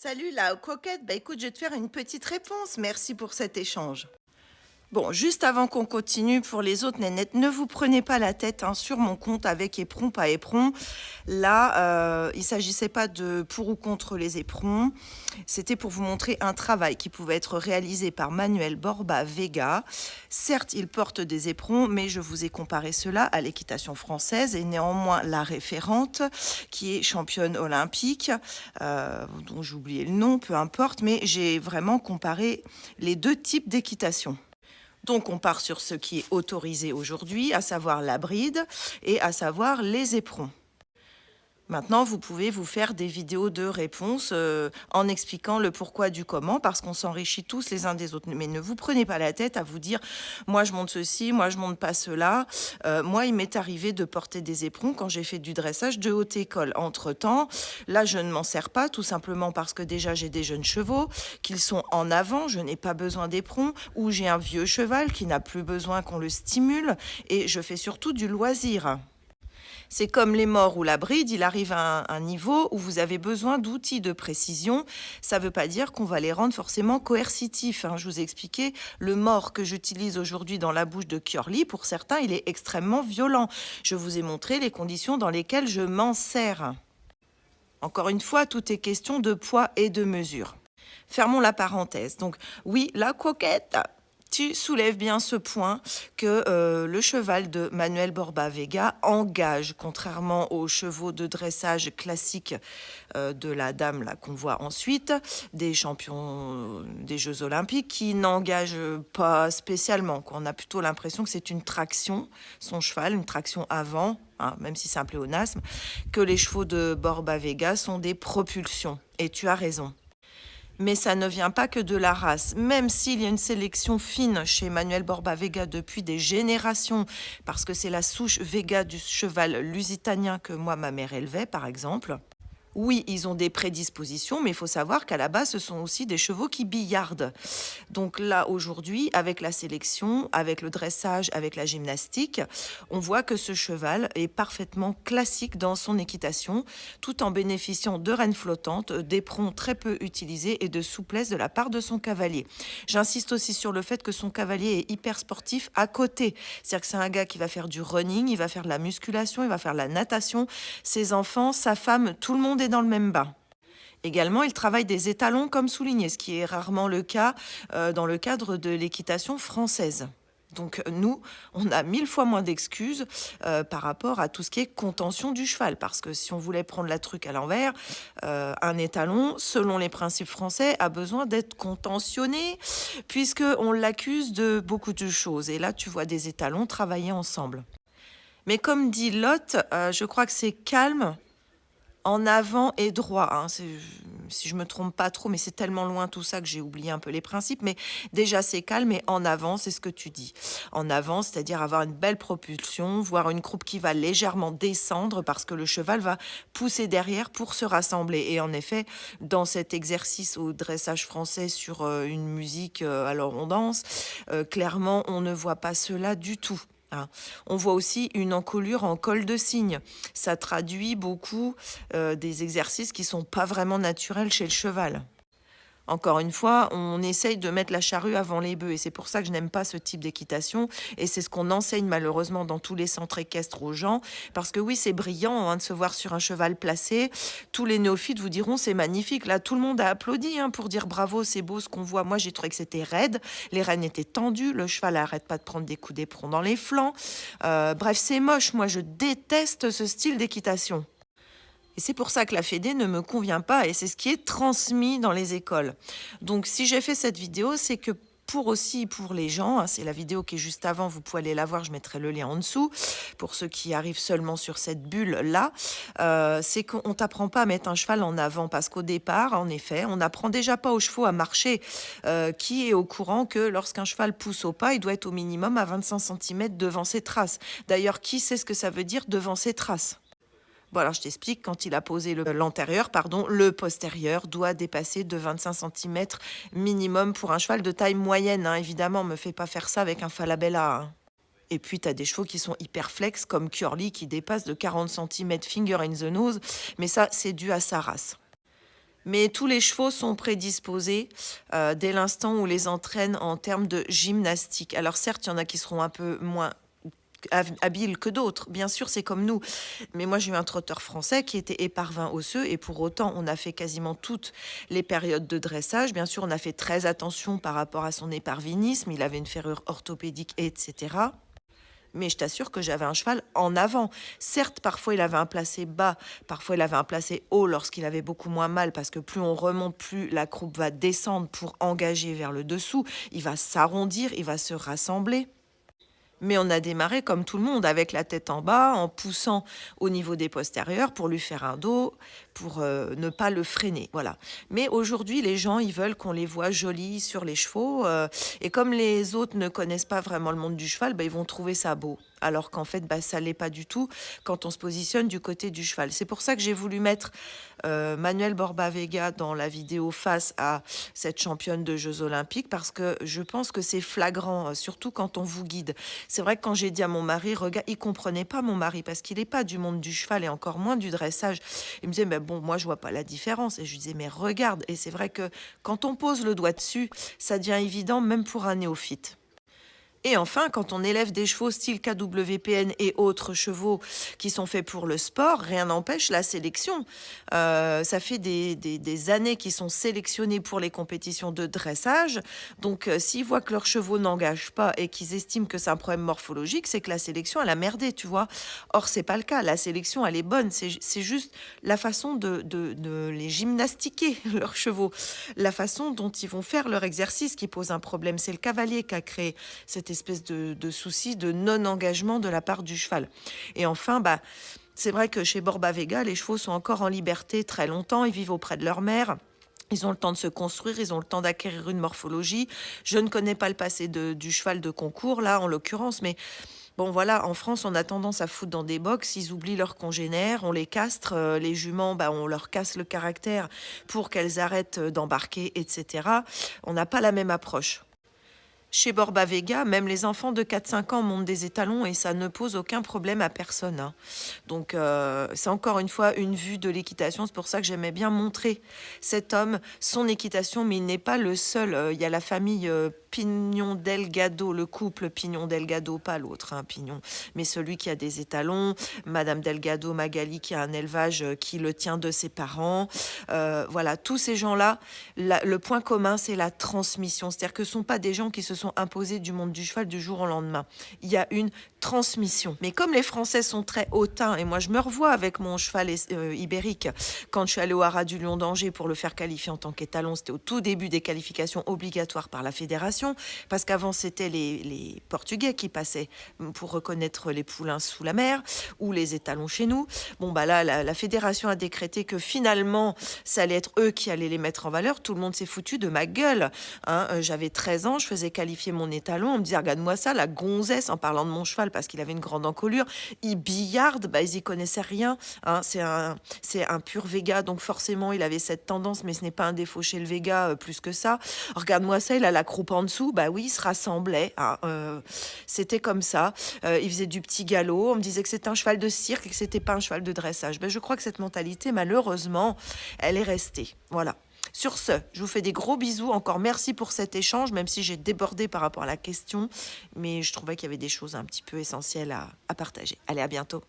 Salut la coquette, bah écoute, je vais te faire une petite réponse. Merci pour cet échange. Bon, juste avant qu'on continue, pour les autres nénettes, ne vous prenez pas la tête hein, sur mon compte avec éperon, pas éperon. Là, il ne s'agissait pas de pour ou contre les éperons. C'était pour vous montrer un travail qui pouvait être réalisé par Manuel Borba Vega. Certes, il porte des éperons, mais je vous ai comparé cela à l'équitation française et néanmoins la référente, qui est championne olympique, dont j'ai oublié le nom, peu importe, mais j'ai vraiment comparé les deux types d'équitation. Donc on part sur ce qui est autorisé aujourd'hui, à savoir la bride et à savoir les éperons. Maintenant, vous pouvez vous faire des vidéos de réponses en expliquant le pourquoi du comment, parce qu'on s'enrichit tous les uns des autres. Mais ne vous prenez pas la tête à vous dire « moi je monte ceci, moi je monte pas cela ». Moi, il m'est arrivé de porter des éperons quand j'ai fait du dressage de haute école. Entre-temps, là, je ne m'en sers pas, tout simplement parce que déjà j'ai des jeunes chevaux, qu'ils sont en avant, je n'ai pas besoin d'éperons, ou j'ai un vieux cheval qui n'a plus besoin qu'on le stimule, et je fais surtout du loisir. C'est comme les morts ou la bride, il arrive à un niveau où vous avez besoin d'outils de précision. Ça ne veut pas dire qu'on va les rendre forcément coercitifs. Je vous ai expliqué, le mort que j'utilise aujourd'hui dans la bouche de Curly, pour certains, il est extrêmement violent. Je vous ai montré les conditions dans lesquelles je m'en sers. Encore une fois, tout est question de poids et de mesure. Fermons la parenthèse. Donc oui, la coquette, tu soulèves bien ce point que le cheval de Manuel Borba Vega engage, contrairement aux chevaux de dressage classiques de la dame là qu'on voit ensuite, des champions des Jeux Olympiques, qui n'engagent pas spécialement. On a plutôt l'impression que c'est une traction, son cheval, une traction avant, même si c'est un pléonasme, que les chevaux de Borba Vega sont des propulsions. Et tu as raison. Mais ça ne vient pas que de la race. Même s'il y a une sélection fine chez Manuel Borba Vega depuis des générations, parce que c'est la souche Vega du cheval lusitanien que moi, ma mère élevait, par exemple. Oui, ils ont des prédispositions, mais il faut savoir qu'à la base, ce sont aussi des chevaux qui billardent. Donc là, aujourd'hui, avec la sélection, avec le dressage, avec la gymnastique, on voit que ce cheval est parfaitement classique dans son équitation, tout en bénéficiant de rênes flottantes, d'éperons très peu utilisés et de souplesse de la part de son cavalier. J'insiste aussi sur le fait que son cavalier est hyper sportif à côté. C'est-à-dire que c'est un gars qui va faire du running, il va faire de la musculation, il va faire de la natation. Ses enfants, sa femme, tout le monde est dans le même bain. Également, il travaille des étalons comme souligné, ce qui est rarement le cas dans le cadre de l'équitation française. Donc nous, on a 1000 fois moins d'excuses par rapport à tout ce qui est contention du cheval. Parce que si on voulait prendre la truc à l'envers, un étalon, selon les principes français, a besoin d'être contentionné, puisqu'on l'accuse de beaucoup de choses. Et là, tu vois des étalons travailler ensemble. Mais comme dit Lotte, je crois que c'est calme, en avant et droit, si je me trompe pas trop, mais c'est tellement loin tout ça que j'ai oublié un peu les principes. Mais déjà, c'est calme et en avant, c'est ce que tu dis. En avant, c'est-à-dire avoir une belle propulsion, voir une croupe qui va légèrement descendre parce que le cheval va pousser derrière pour se rassembler. Et en effet, dans cet exercice au dressage français sur une musique, alors on danse, clairement, on ne voit pas cela du tout. On voit aussi une encolure en col de cygne. Ça traduit beaucoup des exercices qui ne sont pas vraiment naturels chez le cheval. Encore une fois, on essaye de mettre la charrue avant les bœufs et c'est pour ça que je n'aime pas ce type d'équitation et c'est ce qu'on enseigne malheureusement dans tous les centres équestres aux gens parce que oui, c'est brillant de se voir sur un cheval placé. Tous les néophytes vous diront c'est magnifique. Là, tout le monde a applaudi pour dire bravo, c'est beau ce qu'on voit. Moi, j'ai trouvé que c'était raide, les rênes étaient tendues, le cheval n'arrête pas de prendre des coups d'éperon dans les flancs. Bref, c'est moche. Moi, je déteste ce style d'équitation. Et c'est pour ça que la Fédé ne me convient pas et c'est ce qui est transmis dans les écoles. Donc si j'ai fait cette vidéo, c'est que pour les gens, c'est la vidéo qui est juste avant, vous pouvez aller la voir, je mettrai le lien en dessous, pour ceux qui arrivent seulement sur cette bulle-là, c'est qu'on ne t'apprend pas à mettre un cheval en avant, parce qu'au départ, en effet, on n'apprend déjà pas aux chevaux à marcher. Qui est au courant que lorsqu'un cheval pousse au pas, il doit être au minimum à 25 cm devant ses traces. D'ailleurs, qui sait ce que ça veut dire devant ses traces ? Bon, alors je t'explique, quand il a posé l'antérieur, le postérieur doit dépasser de 25 cm minimum pour un cheval de taille moyenne. Évidemment, me fais pas faire ça avec un Falabella. Et puis, tu as des chevaux qui sont hyper flex, comme Curly, qui dépasse de 40 cm finger in the nose. Mais ça, c'est dû à sa race. Mais tous les chevaux sont prédisposés dès l'instant où on les entraîne en termes de gymnastique. Alors certes, il y en a qui seront un peu moins habiles que d'autres. Bien sûr, c'est comme nous. Mais moi, j'ai eu un trotteur français qui était éparvin osseux et pour autant, on a fait quasiment toutes les périodes de dressage. Bien sûr, on a fait très attention par rapport à son éparvinisme. Il avait une ferrure orthopédique, etc. Mais je t'assure que j'avais un cheval en avant. Certes, parfois il avait un placé bas, parfois il avait un placé haut lorsqu'il avait beaucoup moins mal, parce que plus on remonte, plus la croupe va descendre pour engager vers le dessous. Il va s'arrondir, il va se rassembler. Mais on a démarré comme tout le monde, avec la tête en bas, en poussant au niveau des postérieurs pour lui faire un dos, pour ne pas le freiner. Voilà. Mais aujourd'hui, les gens, ils veulent qu'on les voit jolis sur les chevaux. Et comme les autres ne connaissent pas vraiment le monde du cheval, bah, ils vont trouver ça beau. Alors qu'en fait, bah, ça ne l'est pas du tout quand on se positionne du côté du cheval. C'est pour ça que j'ai voulu mettre Manuel Borba Vega dans la vidéo face à cette championne de Jeux Olympiques, parce que je pense que c'est flagrant, surtout quand on vous guide. C'est vrai que quand j'ai dit à mon mari, regarde, il comprenait pas, mon mari, parce qu'il n'est pas du monde du cheval et encore moins du dressage. Il me disait, mais bon, moi je vois pas la différence. Et je lui disais, mais regarde. Et c'est vrai que quand on pose le doigt dessus, ça devient évident même pour un néophyte. Et enfin, quand on élève des chevaux style KWPN et autres chevaux qui sont faits pour le sport, rien n'empêche la sélection. Ça fait des années qu'ils sont sélectionnés pour les compétitions de dressage. Donc, s'ils voient que leurs chevaux n'engagent pas et qu'ils estiment que c'est un problème morphologique, c'est que la sélection, elle a merdé, tu vois. Or, c'est pas le cas. La sélection, elle est bonne. C'est juste la façon de les gymnastiquer, leurs chevaux. La façon dont ils vont faire leur exercice qui pose un problème. C'est le cavalier qui a créé cette espèce de souci de non-engagement de la part du cheval. Et enfin, bah, c'est vrai que chez Borba Vega, les chevaux sont encore en liberté très longtemps, ils vivent auprès de leur mère. Ils ont le temps de se construire, ils ont le temps d'acquérir une morphologie. Je ne connais pas le passé du cheval de concours, là, en l'occurrence, mais bon, voilà, en France, on a tendance à foutre dans des box, ils oublient leurs congénères, on les castre, les juments, bah, on leur casse le caractère pour qu'elles arrêtent d'embarquer, etc. On n'a pas la même approche. Chez Borba Vega, même les enfants de 4-5 ans montent des étalons et ça ne pose aucun problème à personne, hein. Donc, c'est encore une fois une vue de l'équitation. C'est pour ça que j'aimais bien montrer cet homme, son équitation, mais il n'est pas le seul. Il y a la famille Pignon Delgado, le couple Pignon Delgado, pas l'autre, hein, Pignon, mais celui qui a des étalons, Madame Delgado Magali qui a un élevage qui le tient de ses parents. Voilà, tous ces gens-là, le point commun, c'est la transmission. C'est-à-dire que ce ne sont pas des gens qui se sont imposés du monde du cheval du jour au lendemain. Il y a une transmission. Mais comme les Français sont très hautains, et moi je me revois avec mon cheval ibérique, quand je suis allée au Haras du Lion d'Angers pour le faire qualifier en tant qu'étalon, c'était au tout début des qualifications obligatoires par la fédération, parce qu'avant c'était les Portugais qui passaient pour reconnaître les poulains sous la mer, ou les étalons chez nous. Bon bah là, la fédération a décrété que finalement, ça allait être eux qui allaient les mettre en valeur. Tout le monde s'est foutu de ma gueule, hein. J'avais 13 ans, je faisais qualifier mon étalon, on me disait, regarde-moi ça, la gonzesse, en parlant de mon cheval, parce qu'il avait une grande encolure, il billarde, bah, ils y connaissaient rien, hein. C'est un pur Vega, donc forcément il avait cette tendance, mais ce n'est pas un défaut chez le Vega plus que ça. Regarde-moi ça, il a la croupe en dessous, bah oui, il se rassemblait, hein. C'était comme ça. Il faisait du petit galop, on me disait que c'était un cheval de cirque et que c'était pas un cheval de dressage. Ben, je crois que cette mentalité, malheureusement, elle est restée. Voilà. Sur ce, je vous fais des gros bisous. Encore merci pour cet échange, même si j'ai débordé par rapport à la question. Mais je trouvais qu'il y avait des choses un petit peu essentielles à partager. Allez, à bientôt.